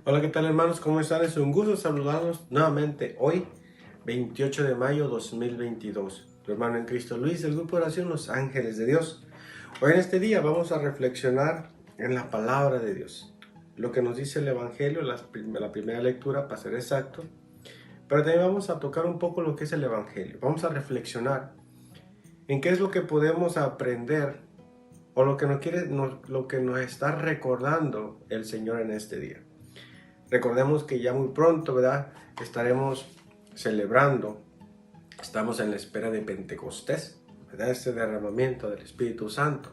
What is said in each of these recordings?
Hola, ¿qué tal hermanos? ¿Cómo están? Es un gusto saludarlos nuevamente hoy, 28 de mayo 2022. Tu hermano en Cristo Luis, del grupo de oración Los Ángeles de Dios. Hoy en este día vamos a reflexionar en la palabra de Dios. Lo que nos dice el Evangelio, la primera lectura, para ser exacto. Pero también vamos a tocar un poco lo que es el Evangelio. Vamos a reflexionar en qué es lo que podemos aprender o lo que lo que nos está recordando el Señor en este día. Recordemos que ya muy pronto, ¿verdad? Estaremos celebrando, estamos en la espera de Pentecostés, ¿verdad? Este derramamiento del Espíritu Santo.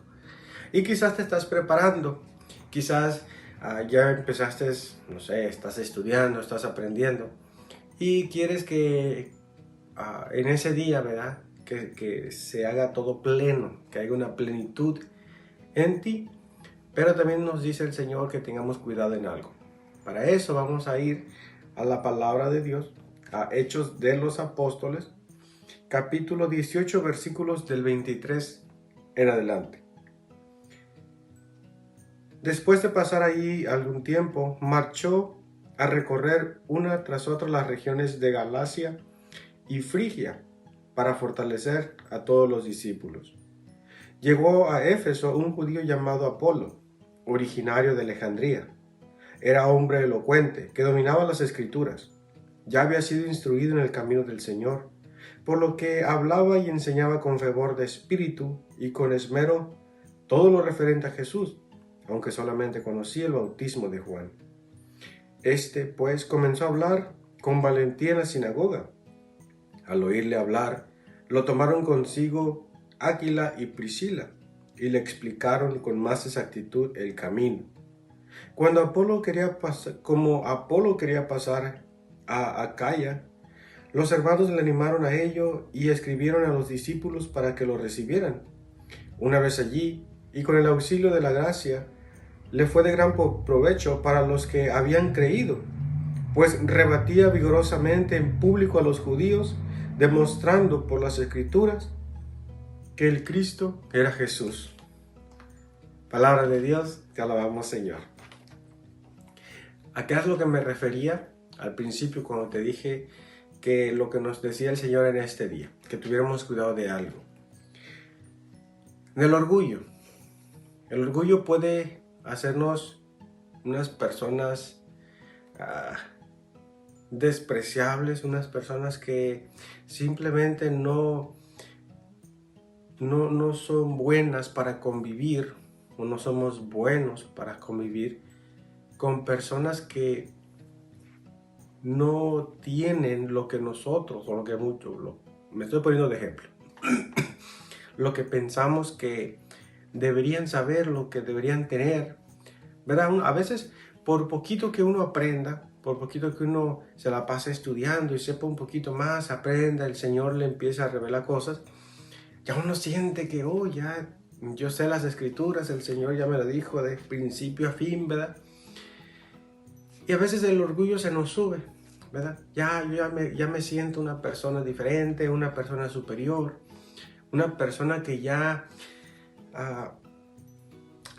Y quizás te estás preparando, quizás ya empezaste, no sé, estás estudiando, estás aprendiendo y quieres que en ese día, ¿verdad? Que se haga todo pleno, que haya una plenitud en ti. Pero también nos dice el Señor que tengamos cuidado en algo. Para eso vamos a ir a la palabra de Dios, a Hechos de los Apóstoles, capítulo 18, versículos del 23 en adelante. Después de pasar allí algún tiempo, marchó a recorrer una tras otra las regiones de Galacia y Frigia para fortalecer a todos los discípulos. Llegó a Éfeso un judío llamado Apolo, originario de Alejandría. Era hombre elocuente, que dominaba las escrituras. Ya había sido instruido en el camino del Señor, por lo que hablaba y enseñaba con fervor de espíritu y con esmero todo lo referente a Jesús, aunque solamente conocía el bautismo de Juan. Este, pues, comenzó a hablar con valentía en la sinagoga. Al oírle hablar, lo tomaron consigo Áquila y Priscila, y le explicaron con más exactitud el camino. Como Apolo quería pasar a Acaya, los hermanos le animaron a ello y escribieron a los discípulos para que lo recibieran. Una vez allí, y con el auxilio de la gracia, le fue de gran provecho para los que habían creído, pues rebatía vigorosamente en público a los judíos, demostrando por las Escrituras que el Cristo era Jesús. Palabra de Dios, te alabamos, Señor. ¿A qué es lo que me refería al principio cuando te dije que lo que nos decía el Señor en este día? Que tuviéramos cuidado de algo. Del orgullo. El orgullo puede hacernos unas personas despreciables, unas personas que simplemente no son buenas para convivir, o no somos buenos para convivir con personas que no tienen lo que nosotros, o lo que me estoy poniendo de ejemplo, lo que pensamos que deberían saber, lo que deberían tener, ¿verdad? A veces, por poquito que uno aprenda, por poquito que uno se la pase estudiando y sepa un poquito más, aprenda, el Señor le empieza a revelar cosas, ya uno siente que, ya, yo sé las Escrituras, el Señor ya me lo dijo de principio a fin, ¿verdad? Y a veces el orgullo se nos sube, ¿verdad? Ya me siento una persona diferente, una persona superior, una persona que ya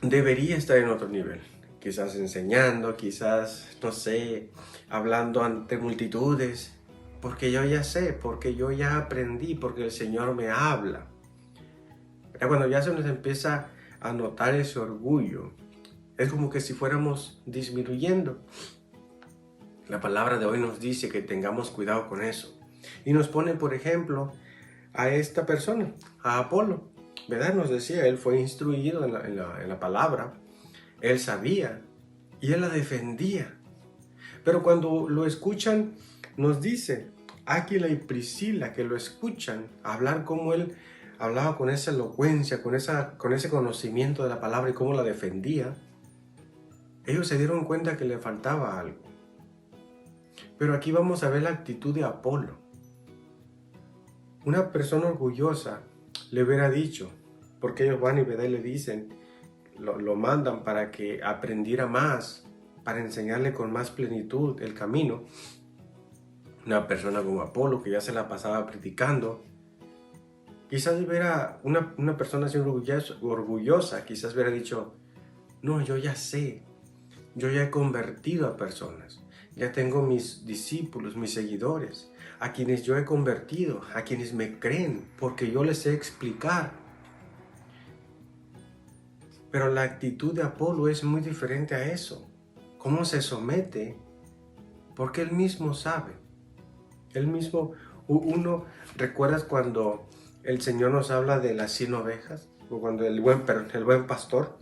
debería estar en otro nivel. Quizás enseñando, quizás, no sé, hablando ante multitudes, porque yo ya sé, porque yo ya aprendí, porque el Señor me habla. Pero cuando ya se nos empieza a notar ese orgullo, es como que si fuéramos disminuyendo. La palabra de hoy nos dice que tengamos cuidado con eso. Y nos pone, por ejemplo, a esta persona, a Apolo, ¿verdad? Nos decía, él fue instruido en la palabra, él sabía y él la defendía. Pero cuando lo escuchan, nos dice, Áquila y Priscila, que lo escuchan hablar como él hablaba con esa elocuencia, con ese conocimiento de la palabra y cómo la defendía, ellos se dieron cuenta que le faltaba algo. Pero aquí vamos a ver la actitud de Apolo. Una persona orgullosa le hubiera dicho, porque ellos van y le dicen, lo mandan para que aprendiera más, para enseñarle con más plenitud el camino. Una persona como Apolo, que ya se la pasaba criticando, quizás hubiera, una persona así orgullosa, quizás hubiera dicho, no, yo ya sé, yo ya he convertido a personas, ya tengo mis discípulos, mis seguidores, a quienes yo he convertido, a quienes me creen, porque yo les sé explicar. Pero la actitud de Apolo es muy diferente a eso. ¿Cómo se somete? Porque él mismo sabe. Él mismo, ¿recuerdas cuando el Señor nos habla de las 100 ovejas? O cuando el buen pastor,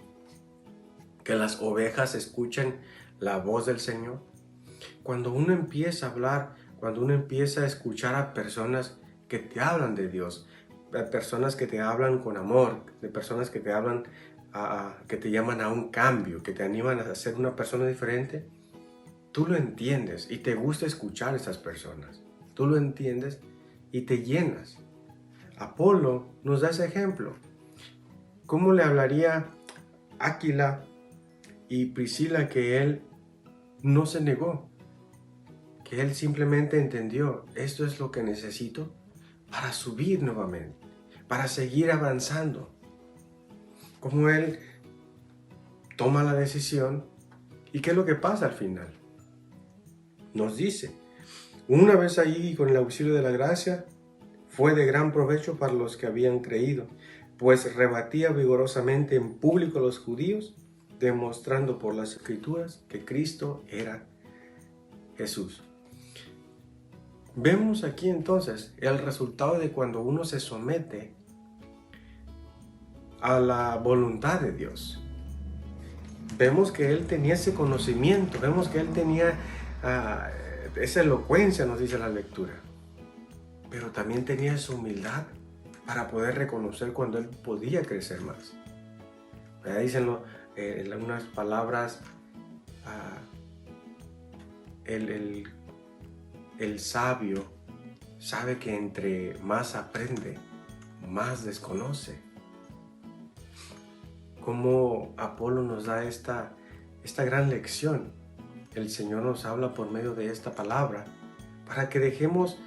que las ovejas escuchen la voz del Señor. Cuando uno empieza a hablar, cuando uno empieza a escuchar a personas que te hablan de Dios, a personas que te hablan con amor, de personas que te hablan, que te llaman a un cambio, que te animan a ser una persona diferente, tú lo entiendes y te gusta escuchar a esas personas. Tú lo entiendes y te llenas. Apolo nos da ese ejemplo. ¿Cómo le hablaría Áquila y Priscila que él no se negó? Que él simplemente entendió, esto es lo que necesito para subir nuevamente, para seguir avanzando. Como él toma la decisión, ¿y qué es lo que pasa al final? Nos dice, una vez allí con el auxilio de la gracia, fue de gran provecho para los que habían creído, pues rebatía vigorosamente en público a los judíos, demostrando por las escrituras que Cristo era Jesús. Vemos aquí entonces el resultado de cuando uno se somete a la voluntad de Dios. Vemos que él tenía ese conocimiento, vemos que él tenía esa elocuencia, nos dice la lectura, pero también tenía esa humildad para poder reconocer cuando él podía crecer más. Dicen en algunas palabras, el sabio sabe que entre más aprende, más desconoce. Como Apolo nos da esta gran lección. El Señor nos habla por medio de esta palabra para que dejemos,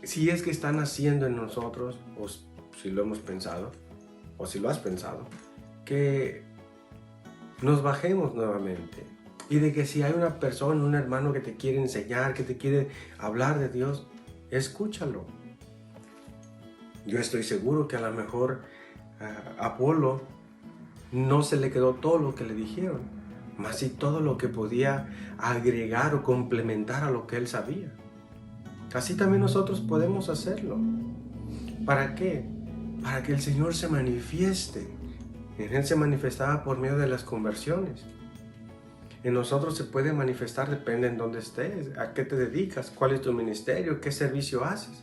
si es que están haciendo en nosotros, o si lo hemos pensado, o si lo has pensado, que nos bajemos nuevamente. Y de que si hay una persona, un hermano que te quiere enseñar, que te quiere hablar de Dios, escúchalo. Yo estoy seguro que a lo mejor a Apolo no se le quedó todo lo que le dijeron, más sí todo lo que podía agregar o complementar a lo que él sabía. Así también nosotros podemos hacerlo. ¿Para qué? Para que el Señor se manifieste. En Él se manifestaba por medio de las conversiones. En nosotros se puede manifestar, depende en dónde estés, a qué te dedicas, cuál es tu ministerio, qué servicio haces.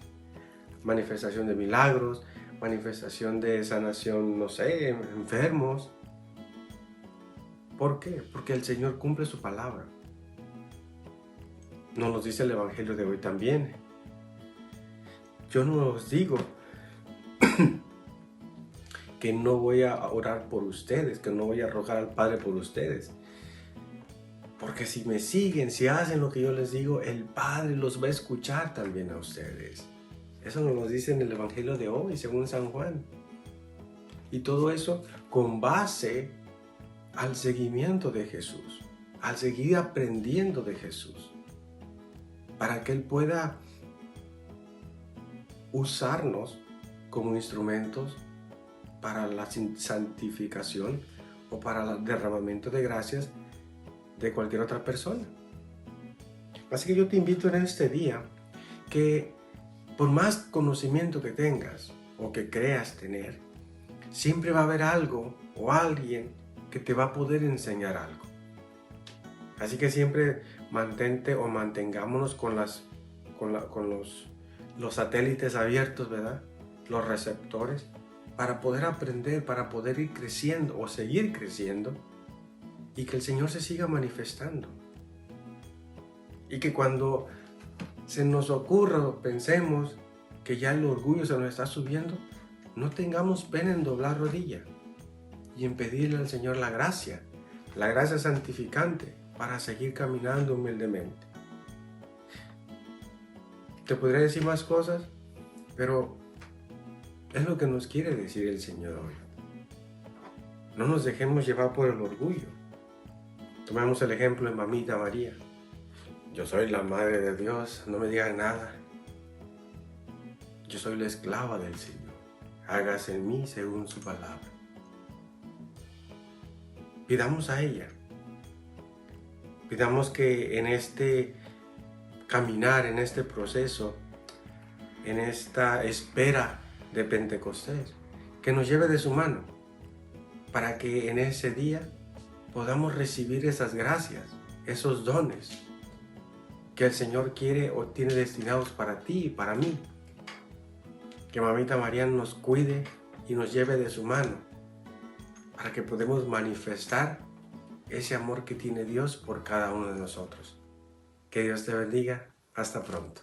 Manifestación de milagros, manifestación de sanación, no sé, enfermos. ¿Por qué? Porque el Señor cumple su palabra. Nos lo dice el Evangelio de hoy también. Yo no os digo que no voy a orar por ustedes, que no voy a rogar al Padre por ustedes. Porque si me siguen, si hacen lo que yo les digo, el Padre los va a escuchar también a ustedes. Eso nos lo dice en el Evangelio de hoy, según San Juan. Y todo eso con base al seguimiento de Jesús, al seguir aprendiendo de Jesús, para que Él pueda usarnos como instrumentos para la santificación o para el derramamiento de gracias de cualquier otra persona. Así que yo te invito en este día que por más conocimiento que tengas o que creas tener, siempre va a haber algo o alguien que te va a poder enseñar algo. Así que siempre mantente o mantengámonos con los satélites abiertos, ¿verdad? Los receptores, para poder aprender, para poder ir creciendo o seguir creciendo y que el Señor se siga manifestando. Y que cuando se nos ocurra o pensemos que ya el orgullo se nos está subiendo, no tengamos pena en doblar rodilla y en pedirle al Señor la gracia santificante para seguir caminando humildemente. Te podría decir más cosas, pero es lo que nos quiere decir el Señor hoy. No nos dejemos llevar por el orgullo. Tomemos el ejemplo de Mamita María. Yo soy la Madre de Dios, no me digan nada. Yo soy la esclava del Señor. Hágase en mí según su palabra. Pidamos a ella. Pidamos que en este caminar, en este proceso, en esta espera de Pentecostés, que nos lleve de su mano, para que en ese día podamos recibir esas gracias, esos dones que el Señor quiere o tiene destinados para ti y para mí. Que Mamita María nos cuide y nos lleve de su mano, para que podamos manifestar ese amor que tiene Dios por cada uno de nosotros. Que Dios te bendiga. Hasta pronto.